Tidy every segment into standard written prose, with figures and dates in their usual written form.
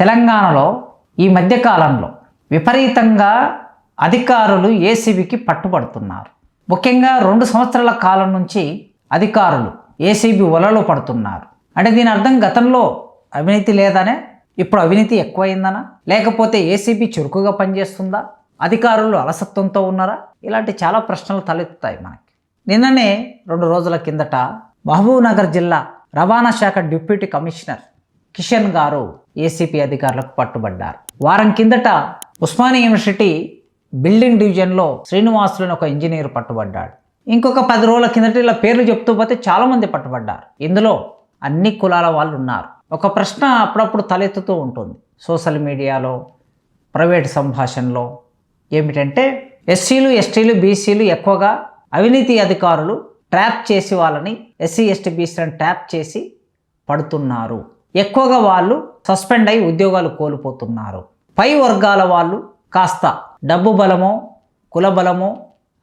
తెలంగాణలో ఈ మధ్యకాలంలో విపరీతంగా అధికారులు ఏసీబీకి పట్టుబడుతున్నారు. ముఖ్యంగా 2 సంవత్సరాల కాలం నుంచి అధికారులు ఏసీబీ వలలో పడుతున్నారు. అంటే దీని అర్థం గతంలో అవినీతి లేదనే, ఇప్పుడు అవినీతి ఎక్కువైందనా, లేకపోతే ఏసీబీ చురుకుగా పనిచేస్తుందా, అధికారులు అలసత్వంతో ఉన్నారా? ఇలాంటి చాలా ప్రశ్నలు తలెత్తుతాయి మనకి. నిన్ననే 2 రోజుల కిందట మహబూబ్నగర్ జిల్లా రవాణా శాఖ డిప్యూటీ కమిషనర్ కిషన్ గారు ఏసీపీ అధికారులకు పట్టుబడ్డారు. వారం కిందట ఉస్మానియా యూనివర్సిటీ బిల్డింగ్ డివిజన్లో శ్రీనివాసులను ఒక ఇంజనీర్ పట్టుబడ్డాడు. ఇంకొక 10 రోజుల కిందట ఇలా పేర్లు చెప్తూ పోతే చాలామంది పట్టుబడ్డారు. ఇందులో అన్ని కులాల వాళ్ళు ఉన్నారు. ఒక ప్రశ్న అప్పుడప్పుడు తలెత్తుతూ ఉంటుంది సోషల్ మీడియాలో, ప్రైవేట్ సంభాషణలో. ఏమిటంటే ఎస్సీలు, ఎస్టీలు, బీసీలు ఎక్కువగా అవినీతి అధికారులు ట్రాప్ చేసి వాళ్ళని, ఎస్సీ, ఎస్టీ, బీసీలను ట్రాప్ చేసి పడుతున్నారు. ఎక్కువగా వాళ్ళు సస్పెండ్ అయి ఉద్యోగాలు కోల్పోతున్నారు. పై వర్గాల వాళ్ళు కాస్త డబ్బు బలమో, కుల బలమో,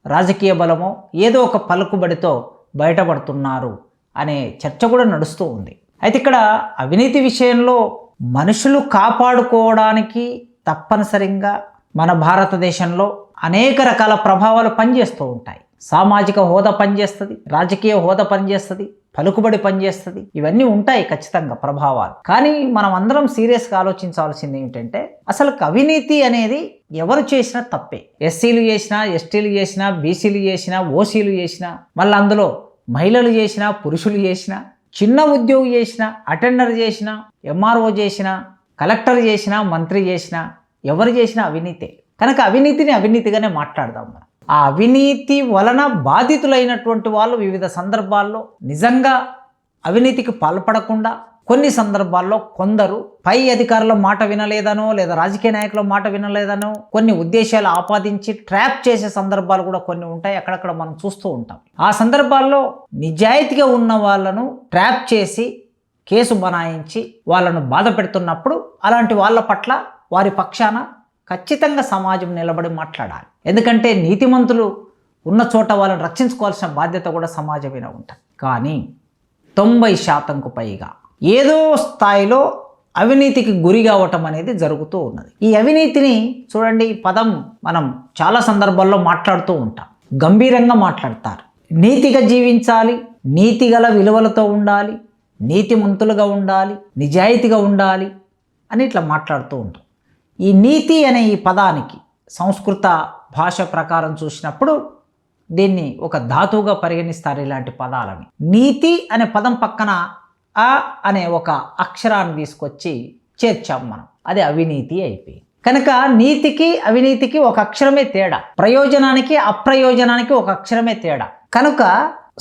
రాజకీయ బలమో ఏదో ఒక పలుకుబడితో బయటపడుతున్నారు అనే చర్చ కూడా నడుస్తూ ఉంది. అయితే ఇక్కడ అవినీతి విషయంలో మనుషులు కాపాడుకోవడానికి తప్పనిసరిగా మన భారతదేశంలో అనేక రకాల ప్రభావాలు పనిచేస్తూ ఉంటాయి. సామాజిక హోదా పనిచేస్తుంది, రాజకీయ హోదా పనిచేస్తుంది, పలుకుబడి పనిచేస్తుంది. ఇవన్నీ ఉంటాయి ఖచ్చితంగా ప్రభావాలు. కానీ మనం అందరం సీరియస్గా ఆలోచించాల్సింది ఏమిటంటే అసలు అవినీతి అనేది ఎవరు చేసినా తప్పే. ఎస్సీలు చేసినా, ఎస్టీలు చేసినా, బీసీలు చేసినా, ఓసీలు చేసినా, మళ్ళీ అందులో మహిళలు చేసినా, పురుషులు చేసినా, చిన్న ఉద్యోగి చేసినా, అటెండర్ చేసినా, ఎంఆర్ఓ చేసినా, కలెక్టర్ చేసినా, మంత్రి చేసినా, ఎవరు చేసినా అవినీతే. కనుక అవినీతిని అవినీతిగానే మాట్లాడదాం మనం. ఆ అవినీతి వలన బాధితులైనటువంటి వాళ్ళు వివిధ సందర్భాల్లో నిజంగా అవినీతికి పాల్పడకుండా, కొన్ని సందర్భాల్లో కొందరు పై అధికారుల మాట వినలేదనో, లేదా రాజకీయ నాయకుల మాట వినలేదనో కొన్ని ఉద్దేశాలు ఆపాదించి ట్రాప్ చేసే సందర్భాలు కూడా కొన్ని ఉంటాయి. అక్కడక్కడ మనం చూస్తూ ఉంటాం. ఆ సందర్భాల్లో నిజాయితీగా ఉన్న వాళ్ళను ట్రాప్ చేసి కేసు బనాయించి వాళ్ళను బాధ పెడుతున్నప్పుడు అలాంటి వాళ్ళ పట్ల వారి పక్షాన ఖచ్చితంగా సమాజం నిలబడి మాట్లాడాలి. ఎందుకంటే నీతిమంతులు ఉన్న చోట వాళ్ళని రక్షించుకోవాల్సిన బాధ్యత కూడా సమాజం మీద ఉంటుంది. కానీ 90% పైగా ఏదో స్థాయిలో అవినీతికి గురి కావటం అనేది జరుగుతూ ఉన్నది. ఈ అవినీతిని చూడండి, ఈ పదం మనం చాలా సందర్భాల్లో మాట్లాడుతూ ఉంటాం. గంభీరంగా మాట్లాడతారు. నీతిగా జీవించాలి, నీతిగల విలువలతో ఉండాలి, నీతిమంతులుగా ఉండాలి, నిజాయితీగా ఉండాలి అని ఇట్లా మాట్లాడుతూ ఉంటాం. ఈ నీతి అనే ఈ పదానికి సంస్కృత భాష ప్రకారం చూసినప్పుడు దీన్ని ఒక ధాతువుగా పరిగణిస్తారు ఇలాంటి పదాలని. నీతి అనే పదం పక్కన అ అనే ఒక అక్షరాన్ని తీసుకొచ్చి చేర్చాం మనం, అది అవినీతి అయిపోయింది. కనుక నీతికి అవినీతికి ఒక అక్షరమే తేడా, ప్రయోజనానికి అప్రయోజనానికి ఒక అక్షరమే తేడా, కనుక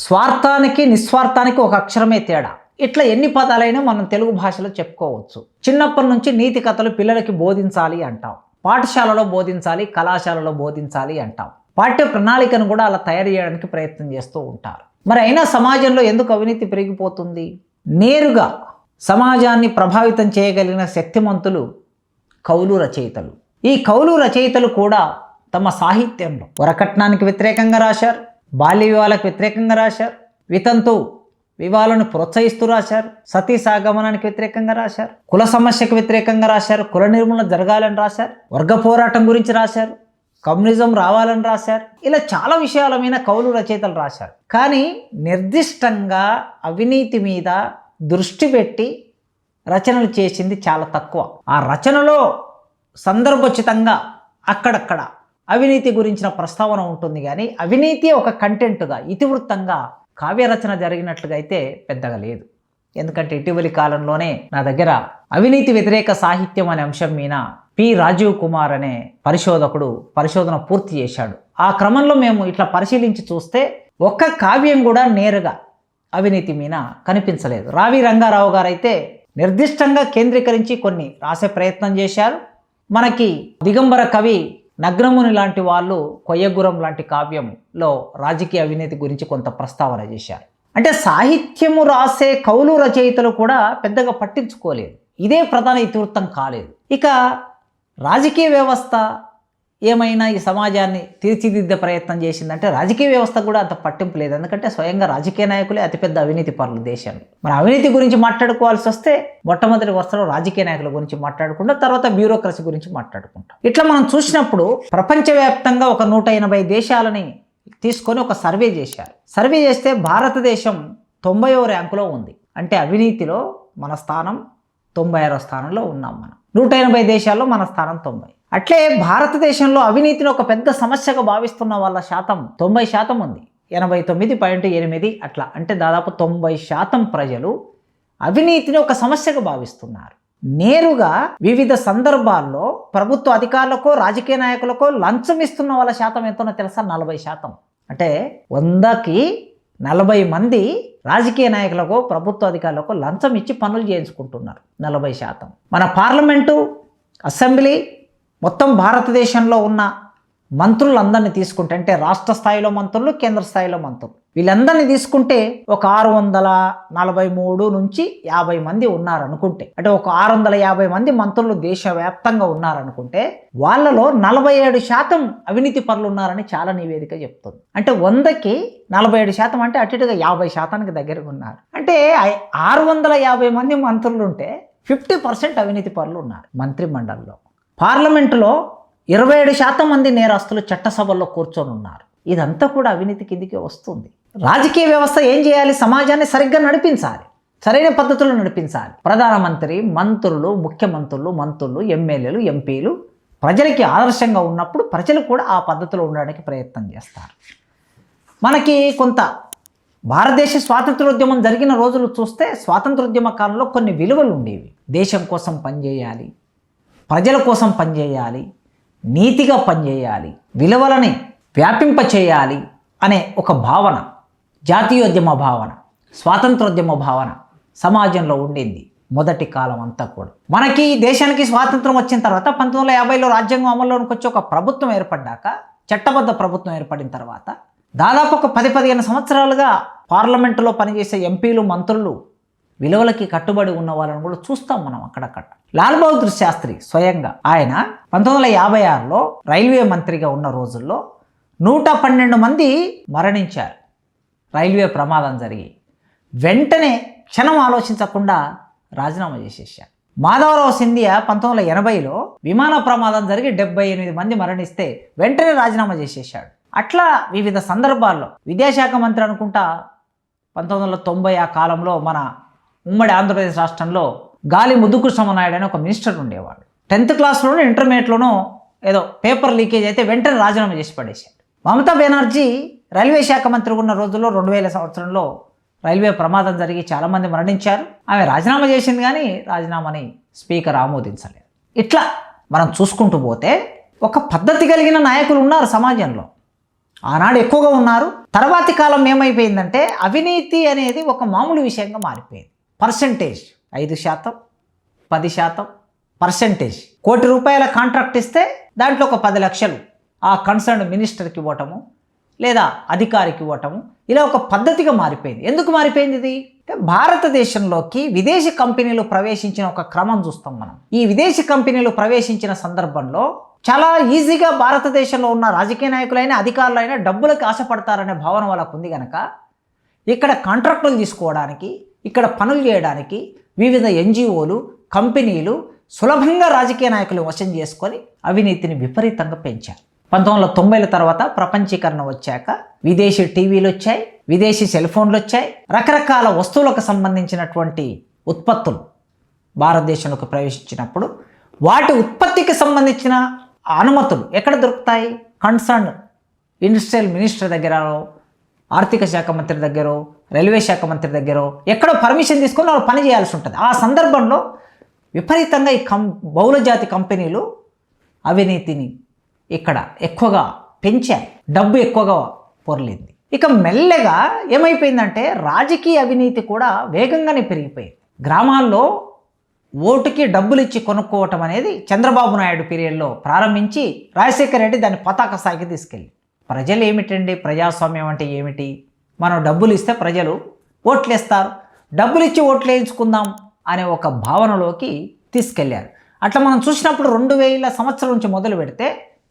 స్వార్థానికి నిస్వార్థానికి ఒక అక్షరమే తేడా. ఇట్లా ఎన్ని పదాలైనా మనం తెలుగు భాషలో చెప్పుకోవచ్చు. చిన్నప్పటి నుంచి నీతి కథలు పిల్లలకి బోధించాలి అంటాం, పాఠశాలలో బోధించాలి, కళాశాలలో బోధించాలి అంటాం. పాఠ్య ప్రణాళికను కూడా అలా తయారు చేయడానికి ప్రయత్నం చేస్తూ ఉంటారు. మరి అయినా సమాజంలో ఎందుకు అవినీతి పెరిగిపోతుంది? నేరుగా సమాజాన్ని ప్రభావితం చేయగలిగిన శక్తిమంతులు కవులు, రచయితలు. ఈ కవులు, రచయితలు కూడా తమ సాహిత్యంలో వరకట్నానికి వ్యతిరేకంగా రాశారు, బాల్య వివాహాలకు వ్యతిరేకంగా రాశారు, వితంతు వివాహాలను ప్రోత్సహిస్తూ రాశారు, సతీ సాగమనానికి వ్యతిరేకంగా రాశారు, కుల సమస్యకు వ్యతిరేకంగా రాశారు, కుల నిర్మూలన జరగాలని రాశారు, వర్గ పోరాటం గురించి రాశారు, కమ్యూనిజం రావాలని రాశారు. ఇలా చాలా విషయాల మీద కవులు, రచయితలు రాశారు. కానీ నిర్దిష్టంగా అవినీతి మీద దృష్టి పెట్టి రచనలు చేసింది చాలా తక్కువ. ఆ రచనలో సందర్భోచితంగా అక్కడక్కడ అవినీతి గురించిన ప్రస్తావన ఉంటుంది, కానీ అవినీతి ఒక కంటెంట్గా, ఇతివృత్తంగా కావ్య రచన జరిగినట్లుగా అయితే పెద్దగా లేదు. ఎందుకంటే ఇటీవలి కాలంలోనే నా దగ్గర అవినీతి వ్యతిరేక సాహిత్యం అనే అంశం మీద పి రాజీవ్ కుమార్ అనే పరిశోధకుడు పరిశోధన పూర్తి చేశాడు. ఆ క్రమంలో మేము ఇట్లా పరిశీలించి చూస్తే ఒక్క కావ్యం కూడా నేరుగా అవినీతి మీద కనిపించలేదు. రావి రంగారావు గారు అయితే నిర్దిష్టంగా కేంద్రీకరించి కొన్ని రాసే ప్రయత్నం చేశారు. మనకి దిగంబర కవి నగ్నముని లాంటి వాళ్ళు కొయ్యగురం లాంటి కావ్యంలో రాజకీయ అవినీతి గురించి కొంత ప్రస్తావన చేశారు. అంటే సాహిత్యము రాసే కవులు, రచయితలు కూడా పెద్దగా పట్టించుకోలేదు. ఇదే ప్రధాన ఇతివృత్తం కాలేదు. ఇక రాజకీయ వ్యవస్థ ఏమైనా ఈ సమాజాన్ని తీర్చిదిద్దే ప్రయత్నం చేసిందంటే రాజకీయ వ్యవస్థ కూడా అంత పట్టింపు లేదు. ఎందుకంటే స్వయంగా రాజకీయ నాయకులే అతిపెద్ద అవినీతి పరులు దేశంలో. మరి అవినీతి గురించి మాట్లాడుకోవాల్సి వస్తే మొట్టమొదటి వరుసలో రాజకీయ నాయకుల గురించి మాట్లాడుకుంటాం, తర్వాత బ్యూరోక్రసీ గురించి మాట్లాడుకుంటాం. ఇట్లా మనం చూసినప్పుడు ప్రపంచవ్యాప్తంగా ఒక 180 దేశాలని తీసుకొని ఒక సర్వే చేశారు. సర్వే చేస్తే భారతదేశం 90వ ర్యాంకులో ఉంది. అంటే అవినీతిలో మన స్థానం 96వ స్థానంలో ఉన్నాం. మనం 180 దేశాల్లో మన స్థానం 90. అట్లే భారతదేశంలో అవినీతిని ఒక పెద్ద సమస్యగా భావిస్తున్న వాళ్ళ శాతం 90% ఉంది. 89.8 అట్లా. అంటే దాదాపు 90% ప్రజలు అవినీతిని ఒక సమస్యగా భావిస్తున్నారు. నేరుగా వివిధ సందర్భాల్లో ప్రభుత్వ అధికారులకు, రాజకీయ నాయకులకు లంచం ఇస్తున్న వాళ్ళ శాతం ఎంతనో తెలుసా? 40%. అంటే 100కి 40 మంది రాజకీయ నాయకులకు, ప్రభుత్వ అధికారులకు లంచం ఇచ్చి పనులు చేయించుకుంటున్నారు. 40%. మన పార్లమెంటు, అసెంబ్లీ, మొత్తం భారతదేశంలో ఉన్న మంత్రులందరినీ తీసుకుంటే, అంటే రాష్ట్ర స్థాయిలో మంత్రులు, కేంద్ర స్థాయిలో మంత్రులు, వీళ్ళందరినీ తీసుకుంటే ఒక 643 నుంచి 50 మంది ఉన్నారనుకుంటే, అంటే ఒక 650 మంది మంత్రులు దేశవ్యాప్తంగా ఉన్నారనుకుంటే, వాళ్ళలో 47% అవినీతి పరులు ఉన్నారని చాలా నివేదిక చెప్తుంది. అంటే 100కి 47% అంటే అటు ఇటుగా 50%కి దగ్గరగా ఉన్నారు. అంటే 650 మంది మంత్రులు ఉంటే 50% అవినీతి పరులు ఉన్నారు మంత్రి మండలిలో. పార్లమెంటులో 27% మంది నేరస్తులు చట్టసభల్లో కూర్చొని ఉన్నారు. ఇదంతా కూడా అవినీతి కిందికి వస్తుంది. రాజకీయ వ్యవస్థ ఏం చేయాలి? సమాజాన్ని సరిగ్గా నడిపించాలి, సరైన పద్ధతుల్లో నడిపించాలి. ప్రధానమంత్రి, మంత్రులు, ముఖ్యమంత్రులు, మంత్రులు, ఎమ్మెల్యేలు, ఎంపీలు ప్రజలకి ఆదర్శంగా ఉన్నప్పుడు ప్రజలు కూడా ఆ పద్ధతిలో ఉండడానికి ప్రయత్నం చేస్తారు. మనకి కొంత భారతదేశ స్వాతంత్రోద్యమం జరిగిన రోజులు చూస్తే స్వాతంత్రోద్యమ కాలంలో కొన్ని విలువలు ఉండేవి. దేశం కోసం పనిచేయాలి, ప్రజల కోసం పనిచేయాలి, నీతిగా పనిచేయాలి, విలువలని వ్యాపింప చేయాలి అనే ఒక భావన, జాతీయోద్యమ భావన, స్వాతంత్రోద్యమ భావన సమాజంలో ఉండింది మొదటి కాలం అంతా కూడా. మనకి దేశానికి స్వాతంత్రం వచ్చిన తర్వాత 1950లో రాజ్యాంగం అమల్లోనికి వచ్చి ఒక ప్రభుత్వం ఏర్పడ్డాక, చట్టబద్ధ ప్రభుత్వం ఏర్పడిన తర్వాత దాదాపు ఒక 10-15 సంవత్సరాలుగా పార్లమెంటులో పనిచేసే ఎంపీలు, మంత్రులు విలువలకి కట్టుబడి ఉన్న వాళ్ళని కూడా చూస్తాం మనం అక్కడక్కడ. లాల్ బహదూర్ శాస్త్రి స్వయంగా ఆయన 1956లో రైల్వే మంత్రిగా ఉన్న రోజుల్లో 112 మంది మరణించారు రైల్వే ప్రమాదం జరిగి. వెంటనే క్షణం ఆలోచించకుండా రాజీనామా చేసేసారు. మాధవరావు సింధియా 1980లో విమాన ప్రమాదం జరిగి 78 మంది మరణిస్తే వెంటనే రాజీనామా చేసేసాడు. అట్లా వివిధ సందర్భాల్లో విద్యాశాఖ మంత్రి అనుకుంటా 1990 ఆ కాలంలో మన ఉమ్మడి ఆంధ్రప్రదేశ్ రాష్ట్రంలో గాలి ముద్దుకృష్ణమనాయుడు అని ఒక మినిస్టర్ ఉండేవాడు. 10th క్లాస్లోనూ ఇంటర్మీడియట్లోనూ ఏదో పేపర్ లీకేజ్ అయితే వెంటనే రాజీనామా చేసి పడేశాడు. మమతా బెనర్జీ రైల్వే శాఖ మంత్రి ఉన్న రోజుల్లో 2000 సంవత్సరంలో రైల్వే ప్రమాదం జరిగి చాలామంది మరణించారు. ఆమె రాజీనామా చేసింది, కానీ రాజీనామాని స్పీకర్ ఆమోదించలేదు. ఇట్లా మనం చూసుకుంటూ పోతే ఒక పద్ధతి కలిగిన నాయకులు ఉన్నారు సమాజంలో, ఆనాడు ఎక్కువగా ఉన్నారు. తర్వాతి కాలం ఏమైపోయిందంటే అవినీతి అనేది ఒక మామూలు విషయంగా మారిపోయింది. Percentage 5%, 10% percentage. ₹1,00,00,000 కాంట్రాక్ట్ ఇస్తే దాంట్లో ఒక 10 లక్షలు ఆ కన్సర్న్ మినిస్టర్కి ఇవ్వటము లేదా అధికారికి ఇవ్వటము, ఇలా ఒక పద్ధతిగా మారిపోయింది. ఎందుకు మారిపోయింది ఇది అంటే భారతదేశంలోకి విదేశీ కంపెనీలు ప్రవేశించిన ఒక క్రమం చూస్తాం మనం. ఈ విదేశీ కంపెనీలు ప్రవేశించిన సందర్భంలో చాలా ఈజీగా భారతదేశంలో ఉన్న రాజకీయ నాయకులైనా, అధికారులైనా డబ్బులకు ఆశపడతారనే భావన వాళ్ళకు ఉంది కనుక ఇక్కడ కాంట్రాక్టులు తీసుకోవడానికి, ఇక్కడ పనులు చేయడానికి వివిధ ఎన్జిఓలు, కంపెనీలు సులభంగా రాజకీయ నాయకులు వశం చేసుకొని అవినీతిని విపరీతంగా పెంచారు. 1990ల తర్వాత ప్రపంచీకరణ వచ్చాక విదేశీ టీవీలు వచ్చాయి, విదేశీ సెల్ ఫోన్లు వచ్చాయి, రకరకాల వస్తువులకు సంబంధించినటువంటి ఉత్పత్తులు భారతదేశంలోకి ప్రవేశించినప్పుడు వాటి ఉత్పత్తికి సంబంధించిన అనుమతులు ఎక్కడ దొరుకుతాయి? కన్సర్న్ ఇండస్ట్రియల్ మినిస్టర్ దగ్గర, ఆర్థిక శాఖ మంత్రి దగ్గర, రైల్వే శాఖ మంత్రి దగ్గర ఎక్కడో పర్మిషన్ తీసుకొని వాళ్ళు పని చేయాల్సి ఉంటుంది. ఆ సందర్భంలో విపరీతంగా ఈ బహుళజాతి కంపెనీలు అవినీతిని ఇక్కడ ఎక్కువగా పెంచాయి, డబ్బు ఎక్కువగా పొరలింది. ఇక మెల్లగా ఏమైపోయిందంటే రాజకీయ అవినీతి కూడా వేగంగానే పెరిగిపోయింది. గ్రామాల్లో ఓటుకి డబ్బులు ఇచ్చి కొనుక్కోవటం అనేది చంద్రబాబు నాయుడు పీరియడ్లో ప్రారంభించి రాజశేఖర రెడ్డి దాన్ని పతాక స్థాయికి తీసుకెళ్ళి, ప్రజలు ఏమిటండి ప్రజాస్వామ్యం అంటే ఏమిటి, మనం డబ్బులు ఇస్తే ప్రజలు ఓట్లేస్తారు, డబ్బులు ఇచ్చి ఓట్లు వేయించుకుందాం అనే ఒక భావనలోకి తీసుకెళ్లారు. అట్లా మనం చూసినప్పుడు 2000 సంవత్సరం నుంచి మొదలు పెడితే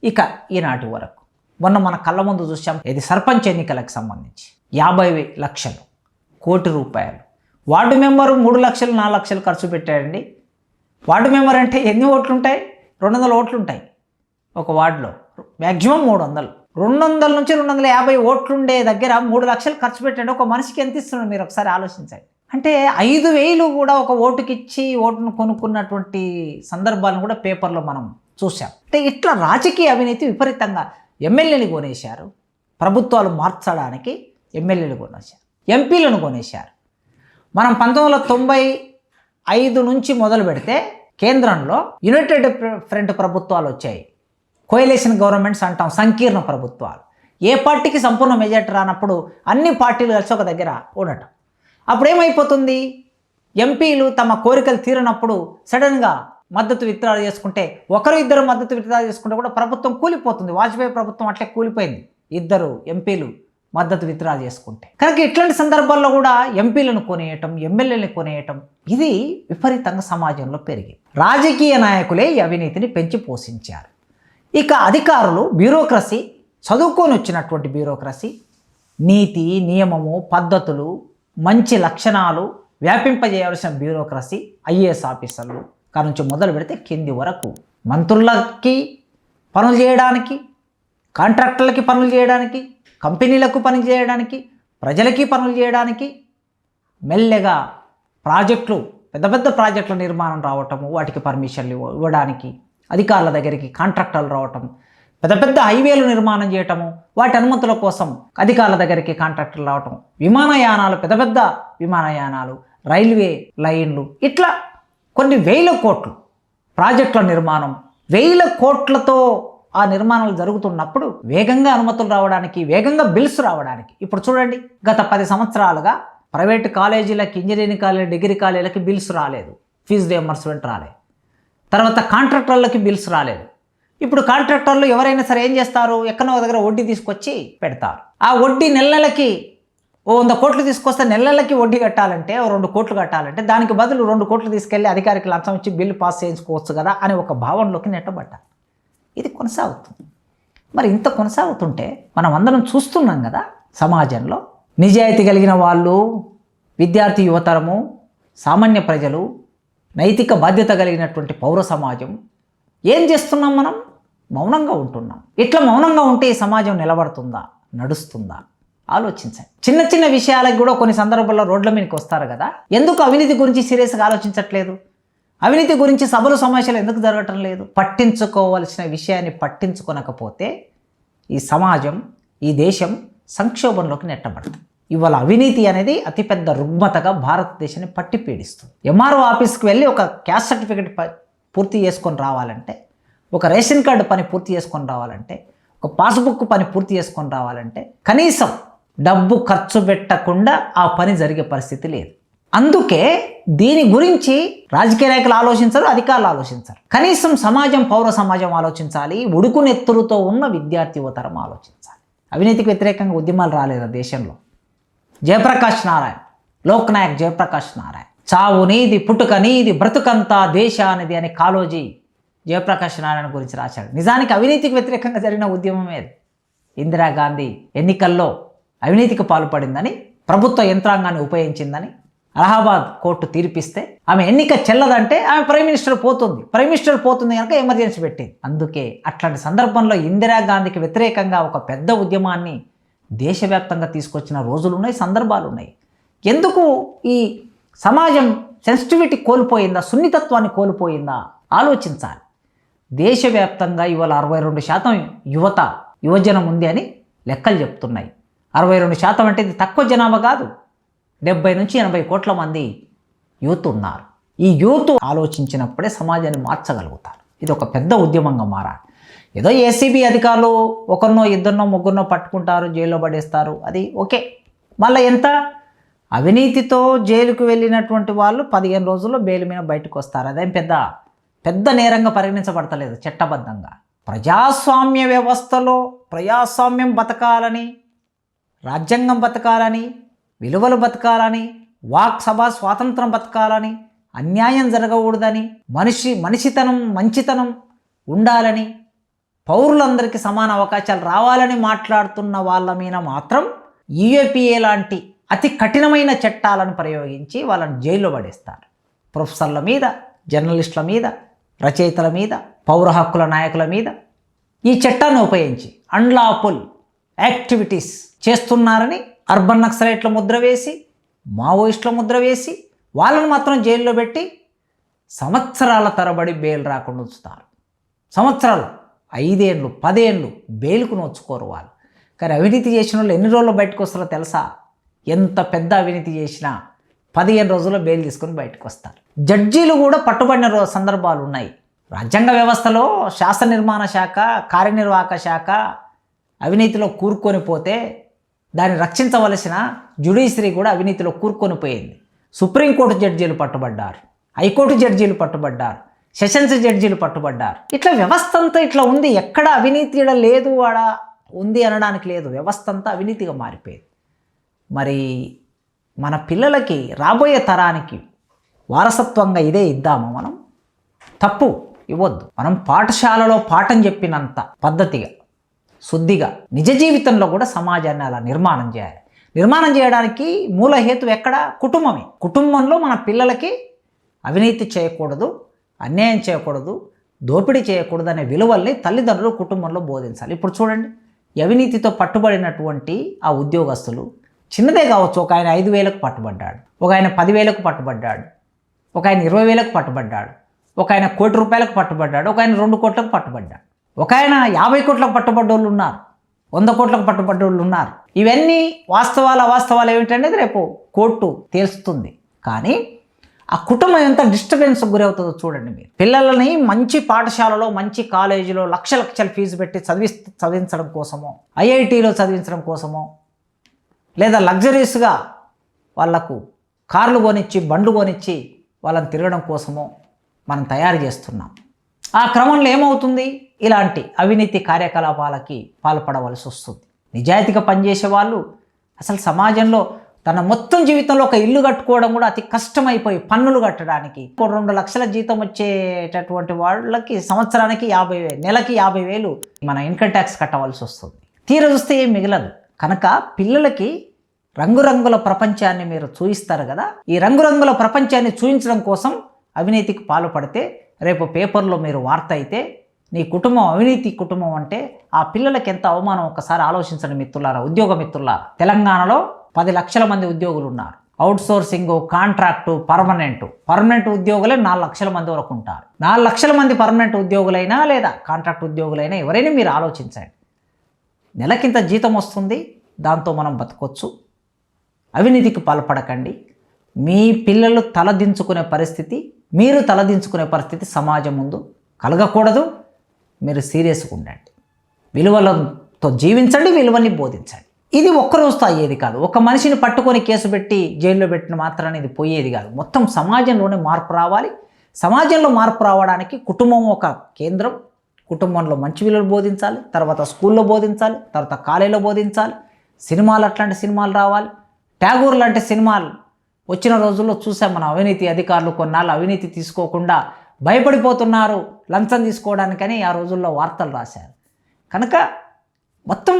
ఇక ఈనాటి వరకు మొన్న మన కళ్ళ ముందు చూసాం, ఇది సర్పంచ్ ఎన్నికలకు సంబంధించి 50 లక్షలు, కోటి రూపాయలు. వార్డు మెంబరు 3 లక్షలు 4 లక్షలు ఖర్చు పెట్టాడండి. వార్డు మెంబర్ అంటే ఎన్ని ఓట్లు ఉంటాయి? 200 ఓట్లు ఉంటాయి ఒక వార్డులో, మ్యాక్సిమం 300. 200 నుంచి 250 ఓట్లుండే దగ్గర 3 లక్షలు ఖర్చు పెట్టండి. ఒక మనిషికి ఎంత ఇస్తున్నారు మీరు ఒకసారి ఆలోచించండి. అంటే 5,000 కూడా ఒక ఓటుకిచ్చి ఓటును కొనుక్కున్నటువంటి సందర్భాలను కూడా పేపర్లో మనం చూసాం. అంటే ఇట్లా రాజకీయ అవినీతి విపరీతంగా. ఎమ్మెల్యేని కొనేశారు, ప్రభుత్వాలు మార్చడానికి ఎమ్మెల్యేలు కొనేశారు, ఎంపీలను కొనేశారు. మనం 1995 నుంచి మొదలు పెడితే కేంద్రంలో యునైటెడ్ ఫ్రంట్ ప్రభుత్వాలు వచ్చాయి. కోయలేషన్ గవర్నమెంట్స్ అంటాం, సంకీర్ణ ప్రభుత్వాలు. ఏ పార్టీకి సంపూర్ణ మెజార్టీ రానప్పుడు అన్ని పార్టీలు కలిసి ఒక దగ్గర ఉండటం. అప్పుడు ఏమైపోతుంది? ఎంపీలు తమ కోరికలు తీరనప్పుడు సడన్గా మద్దతు విత్డ్రా చేసుకుంటే, ఒకరు ఇద్దరు మద్దతు విత్డ్రా చేసుకుంటే కూడా ప్రభుత్వం కూలిపోతుంది. వాజ్పేయి ప్రభుత్వం అట్లే కూలిపోయింది, 2 ఎంపీలు మద్దతు విత్డ్రా చేసుకుంటే. కనుక ఇట్లాంటి సందర్భాల్లో కూడా ఎంపీలను కొనేయటం, ఎమ్మెల్యేలను కొనేయటం, ఇది విపరీతంగా సమాజంలో పెరిగింది. రాజకీయ నాయకులే ఈ అవినీతిని పెంచి పోషించారు. ఇక అధికారులు, బ్యూరోక్రసీ, చదువుకొని వచ్చినటువంటి బ్యూరోక్రసీ, నీతి నియమము పద్ధతులు మంచి లక్షణాలు వ్యాపింపజేయాల్సిన బ్యూరోక్రసీ, ఐఏఎస్ ఆఫీసర్లు కాడ నుంచి మొదలు పెడితే కింది వరకు మంత్రులకి పనులు చేయడానికి, కాంట్రాక్టర్లకి పనులు చేయడానికి, కంపెనీలకు పని చేయడానికి, ప్రజలకి పనులు చేయడానికి, మెల్లగా ప్రాజెక్టులు, పెద్ద పెద్ద ప్రాజెక్టుల నిర్మాణం రావటము, వాటికి పర్మిషన్లు ఇవ్వడానికి అధికారుల దగ్గరికి కాంట్రాక్టర్లు రావటం, పెద్ద పెద్ద హైవేలు నిర్మాణం చేయటము, వాటి అనుమతుల కోసం అధికారుల దగ్గరికి కాంట్రాక్టర్లు రావటం, విమానయానాలు, పెద్ద పెద్ద విమానయానాలు, రైల్వే లైన్లు, ఇట్లా కొన్ని 1000 కోట్లు ప్రాజెక్టుల నిర్మాణం, 1000 కోట్లతో ఆ నిర్మాణాలు జరుగుతున్నప్పుడు వేగంగా అనుమతులు రావడానికి, వేగంగా బిల్స్ రావడానికి. ఇప్పుడు చూడండి, గత 10 సంవత్సరాలుగా ప్రైవేటు కాలేజీలకి, ఇంజనీరింగ్ కాలేజీ, డిగ్రీ కాలేజీలకి బిల్స్ రాలేదు, ఫీజు రియంబర్స్మెంట్ రాలేదు. తర్వాత కాంట్రాక్టర్లకి బిల్స్ రాలేదు. ఇప్పుడు కాంట్రాక్టర్లు ఎవరైనా సరే ఏం చేస్తారు? ఎక్కడో దగ్గర వడ్డీ తీసుకొచ్చి పెడతారు. ఆ వడ్డీ నెలలకి 100 కోట్లు తీసుకొస్తే నెలలకి వడ్డీ కట్టాలంటే 2 కోట్లు కట్టాలంటే దానికి బదులు 2 కోట్లు తీసుకెళ్ళి అధికారికి లంచం ఇచ్చి బిల్లు పాస్ చేయించుకోవచ్చు కదా అని ఒక భావనలోకి నెట్టబడ్డారు. ఇది కొనసాగుతుంది. మరి ఇంత కొనసాగుతుంటే మనం అందరం చూస్తున్నాం కదా, సమాజంలో నిజాయితీ కలిగిన వాళ్ళు, విద్యార్థి యువతరము, సామాన్య ప్రజలు, నైతిక బాధ్యత కలిగినటువంటి పౌర సమాజం ఏం చేస్తున్నాం? మనం మౌనంగా ఉంటున్నాం. ఇట్లా మౌనంగా ఉంటే ఈ సమాజం నిలబడుతుందా, నడుస్తుందా? ఆలోచించండి. చిన్న చిన్న విషయాలకు కూడా కొన్ని సందర్భాల్లో రోడ్ల మీదకి వస్తారు కదా, ఎందుకు అవినీతి గురించి సీరియస్గా ఆలోచించట్లేదు? అవినీతి గురించి సభలు సమావేశాలు ఎందుకు జరగటం లేదు? పట్టించుకోవాల్సిన విషయాన్ని పట్టించుకోనకపోతే ఈ సమాజం, ఈ దేశం సంక్షోభంలోకి నెట్టబడుతుంది. ఇవాళ అవినీతి అనేది అతిపెద్ద రుగ్మతగా భారతదేశాన్ని పట్టి పీడిస్తుంది. ఎంఆర్ఓ ఆఫీస్కి వెళ్ళి ఒక క్యాస్ట్ సర్టిఫికేట్ పూర్తి చేసుకొని రావాలంటే, ఒక రేషన్ కార్డు పని పూర్తి చేసుకొని రావాలంటే, ఒక పాస్బుక్ పని పూర్తి చేసుకొని రావాలంటే కనీసం డబ్బు ఖర్చు పెట్టకుండా ఆ పని జరిగే పరిస్థితి లేదు. అందుకే దీని గురించి రాజకీయ నాయకులు ఆలోచించరు, అధికారులు ఆలోచించరు. కనీసం సమాజం, పౌర సమాజం ఆలోచించాలి. ఉడుకునెత్తులతో ఉన్న విద్యార్థి యువతరం ఆలోచించాలి. అవినీతికి వ్యతిరేకంగా ఉద్యమాలు రాలేదు దేశంలో. జయప్రకాష్ నారాయణ, లోక్ నాయక్ జయప్రకాష్ నారాయణ, చావు నీది, పుట్టుక నీది, బ్రతుకంతా దేశానిది అని కాళోజీ జయప్రకాష్ నారాయణ గురించి రాశాడు. నిజానికి అవినీతికి వ్యతిరేకంగా జరిగిన ఉద్యమమే. ఇందిరాగాంధీ ఎన్నికల్లో అవినీతికి పాల్పడిందని, ప్రభుత్వ యంత్రాంగాన్ని ఉపయోగించిందని అలహాబాద్ కోర్టు తీర్పిస్తే ఆమె ఎన్నిక చెల్లదంటే ఆమె ప్రైమ్ మినిస్టర్ పోతుంది కనుక ఎమర్జెన్సీ పెట్టింది. అందుకే అట్లాంటి సందర్భంలో ఇందిరాగాంధీకి వ్యతిరేకంగా ఒక పెద్ద ఉద్యమాన్ని దేశవ్యాప్తంగా తీసుకొచ్చిన రోజులు ఉన్నాయి, సందర్భాలు ఉన్నాయి. ఎందుకు ఈ సమాజం సెన్సిటివిటీ కోల్పోయిందా, సున్నితత్వాన్ని కోల్పోయిందా ఆలోచించాలి. దేశవ్యాప్తంగా ఇవాళ 62% యువజనం ఉంది అని లెక్కలు చెప్తున్నాయి. 62% అంటే ఇది తక్కువ జనాభా కాదు. 70 నుంచి 80 కోట్ల మంది యూత్ ఉన్నారు. ఈ యూత్ ఆలోచించినప్పుడే సమాజాన్ని మార్చగలుగుతారు. ఇది ఒక పెద్ద ఉద్యమంగా మారాలి. ఏదో ఏసీబీ అధికారులు ఒకరినో ఇద్దరినో ముగ్గురినో పట్టుకుంటారు, జైల్లో పడేస్తారు, అది ఓకే. మళ్ళీ ఎంత అవినీతితో జైలుకు వెళ్ళినటువంటి వాళ్ళు 15 రోజుల్లో బెయిల్ మీద బయటకు వస్తారు. అదేం పెద్ద నేరంగా పరిగణించబడతలేదు చట్టబద్ధంగా. ప్రజాస్వామ్య వ్యవస్థలో ప్రజాస్వామ్యం బతకాలని, రాజ్యాంగం బతకాలని, విలువలు బతకాలని, వాక్ సభా స్వాతంత్రం బతకాలని, అన్యాయం జరగకూడదని, మనిషితనం మంచితనం ఉండాలని పౌరులందరికీ సమాన అవకాశాలు రావాలని మాట్లాడుతున్న వాళ్ళ మీద మాత్రం యూఏపీఏ లాంటి అతి కఠినమైన చట్టాలను ప్రయోగించి వాళ్ళని జైల్లో పడేస్తారు. ప్రొఫెసర్ల మీద, జర్నలిస్టుల మీద, రచయితల మీద, పౌర హక్కుల నాయకుల మీద ఈ చట్టాన్ని ఉపయోగించి అన్లాఫుల్ యాక్టివిటీస్ చేస్తున్నారని అర్బన్ నక్సలైట్ల ముద్ర వేసి, మావోయిస్టుల ముద్ర వేసి వాళ్ళని మాత్రం జైల్లో పెట్టి సంవత్సరాల తరబడి బెయిల్ రాకుండా ఉంచుతారు. సంవత్సరాలు, 5 ఏళ్ళు, 10 ఏళ్ళు బెయిల్కు నోచుకోరు వాళ్ళు. కానీ అవినీతి చేసిన వాళ్ళు ఎన్ని రోజుల్లో బయటకు వస్తారో తెలుసా? ఎంత పెద్ద అవినీతి చేసినా 15 రోజుల్లో బెయిల్ తీసుకొని బయటకు వస్తారు. జడ్జీలు కూడా పట్టుబడిన సందర్భాలు ఉన్నాయి. రాజ్యాంగ వ్యవస్థలో శాసన నిర్మాణ శాఖ, కార్యనిర్వాహక శాఖ అవినీతిలో కూరుకొని పోతే దాన్ని రక్షించవలసిన జ్యుడిషియరీ కూడా అవినీతిలో కూరుకొని పోయింది. సుప్రీంకోర్టు జడ్జీలు పట్టుబడ్డారు, హైకోర్టు జడ్జీలు పట్టుబడ్డారు, సెషన్స్ జడ్జీలు పట్టుబడ్డారు. ఇట్లా వ్యవస్థ అంతా ఇట్లా ఉంది. ఎక్కడ అవినీతి లేదు ఆడ ఉంది అనడానికి లేదు. వ్యవస్థ అంతా అవినీతిగా మారిపోయింది. మరి మన పిల్లలకి, రాబోయే తరానికి వారసత్వంగా ఇదే ఇద్దామా మనం? తప్పు ఇవ్వద్దు. మనం పాఠశాలలో పాఠం చెప్పినంత పద్ధతిగా, శుద్ధిగా నిజ జీవితంలో కూడా సమాజాన్ని అలా నిర్మాణం చేయాలి. నిర్మాణం చేయడానికి మూల హేతు ఎక్కడ? కుటుంబమే. కుటుంబంలో మన పిల్లలకి అవినీతి చేయకూడదు, అన్యాయం చేయకూడదు, దోపిడీ చేయకూడదు అనే విలువల్ని తల్లిదండ్రులు కుటుంబంలో బోధించాలి. ఇప్పుడు చూడండి, అవినీతితో పట్టుబడినటువంటి ఆ ఉద్యోగస్తులు చిన్నదే కావచ్చు. ఒక ఆయన 5,000కు పట్టుబడ్డాడు, ఒక ఆయన 10,000కు పట్టుబడ్డాడు, ఒక ఆయన 20,000కు పట్టుబడ్డాడు, ఒక ఆయన ₹1 కోటి పట్టుబడ్డాడు, ఒక ఆయన 2 కోట్లకు పట్టుబడ్డాడు, ఒక ఆయన 50 కోట్లకు పట్టుబడ్డోళ్ళు ఉన్నారు, 100 కోట్లకు పట్టుబడ్డోళ్ళు ఉన్నారు. ఇవన్నీ అవాస్తవాలు ఏమిటనేది రేపు కోర్టు తేల్చుతుంది. కానీ ఆ కుటుంబం ఎంత డిస్టర్బెన్స్కి గురవుతుందో చూడండి మీరు. పిల్లలని మంచి పాఠశాలలో, మంచి కాలేజీలో లక్షల ఫీజు పెట్టి చదివించడం కోసమో, ఐఐటీలో చదివించడం కోసమో, లేదా లగ్జరీస్గా వాళ్లకు కార్లు కొనిచ్చి, బండ్లు కొనిచ్చి వాళ్ళని తిరగడం కోసమో మనం తయారు చేస్తున్నాం. ఆ క్రమంలో ఏమవుతుంది? ఇలాంటి అవినీతి కార్యకలాపాలకి పాల్పడవలసి వస్తుంది. నిజాయితీగా పనిచేసే వాళ్ళు అసలు సమాజంలో తన మొత్తం జీవితంలో ఒక ఇల్లు కట్టుకోవడం కూడా అతి కష్టమైపోయి, పన్నులు కట్టడానికి 2 లక్షల జీతం వచ్చేటటువంటి వాళ్ళకి సంవత్సరానికి 50,000, నెలకి 50,000 మన ఇన్కమ్ ట్యాక్స్ కట్టవలసి వస్తుంది. తీర చూస్తే ఏం మిగలదు. కనుక పిల్లలకి రంగురంగుల ప్రపంచాన్ని మీరు చూయిస్తారు కదా, ఈ రంగురంగుల ప్రపంచాన్ని చూయించడం కోసం అవినీతికి పాల్పడితే రేపు పేపర్లో మీరు వార్త అయితే నీ కుటుంబం అవినీతి కుటుంబం అంటే ఆ పిల్లలకి ఎంత అవమానం ఒక్కసారి ఆలోచించండి మిత్రులారా, ఉద్యోగ మిత్రులారా. తెలంగాణలో 10 లక్షల మంది ఉద్యోగులు ఉన్నారు. అవుట్సోర్సింగ్, కాంట్రాక్టు, పర్మనెంట్ ఉద్యోగులే 4 లక్షల మంది వరకు ఉంటారు. 4 లక్షల మంది పర్మనెంట్ ఉద్యోగులైనా లేదా కాంట్రాక్ట్ ఉద్యోగులైనా ఎవరైనా మీరు ఆలోచించండి. నెలకింత జీతం వస్తుంది, దాంతో మనం బతకొచ్చు. అవినీతికి పాల్పడకండి. మీ పిల్లలు తలదించుకునే పరిస్థితి, మీరు తలదించుకునే పరిస్థితి సమాజం ముందు కలగకూడదు. మీరు సీరియస్గా ఉండండి, విలువలతో జీవించండి, విలువని బోధించండి. ఇది ఒక్కరోజుతో అయ్యేది కాదు. ఒక మనిషిని పట్టుకొని కేసు పెట్టి జైల్లో పెట్టిన మాత్రాన్ని ఇది పోయేది కాదు. మొత్తం సమాజంలోనే మార్పు రావాలి. సమాజంలో మార్పు రావడానికి కుటుంబం ఒక కేంద్రం. కుటుంబంలో మంచి విలువలు బోధించాలి, తర్వాత స్కూల్లో బోధించాలి, తర్వాత కాలేజీలో బోధించాలి. సినిమాలు, అట్లాంటి సినిమాలు రావాలి. ట్యాగూర్ లాంటి సినిమాలు వచ్చిన రోజుల్లో చూసాం మనం. అవినీతి అధికారులు కొన్నాళ్ళు అవినీతి తీసుకోకుండా భయపడిపోతున్నారు లంచం తీసుకోవడానికని ఆ రోజుల్లో వార్తలు రాశారు. కనుక మొత్తం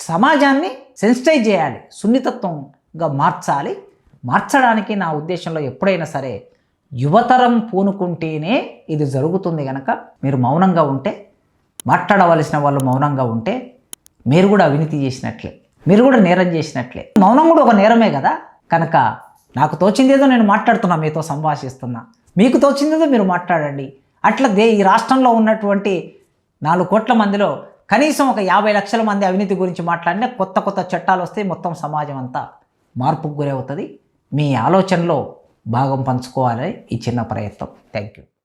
సమాజాన్ని సెన్సిటైజ్ చేయాలి, సున్నితత్వంగా మార్చాలి. మార్చడానికి నా ఉద్దేశంలో ఎప్పుడైనా సరే యువతరం పూనుకుంటేనే ఇది జరుగుతుంది. కనుక మీరు మౌనంగా ఉంటే, మాట్లాడవలసిన వాళ్ళు మౌనంగా ఉంటే మీరు కూడా అవినీతి చేసినట్లే, మీరు కూడా నేరం చేసినట్లే. మౌనం కూడా ఒక నేరమే కదా. కనుక నాకు తోచిందేదో నేను మాట్లాడుతున్నా, మీతో సంభాషిస్తున్నా. మీకు తోచిందేదో మీరు మాట్లాడండి. అట్లా ఈ రాష్ట్రంలో ఉన్నటువంటి 4 కోట్ల మందిలో కనీసం ఒక 50 లక్షల మంది అవినీతి గురించి మాట్లాడినా కొత్త చట్టాలు వస్తే మొత్తం సమాజం అంతా మార్పుకు గురవుతుంది. మీ ఆలోచనలో భాగం పంచుకోవాలని ఈ చిన్న ప్రయత్నం. Thank you.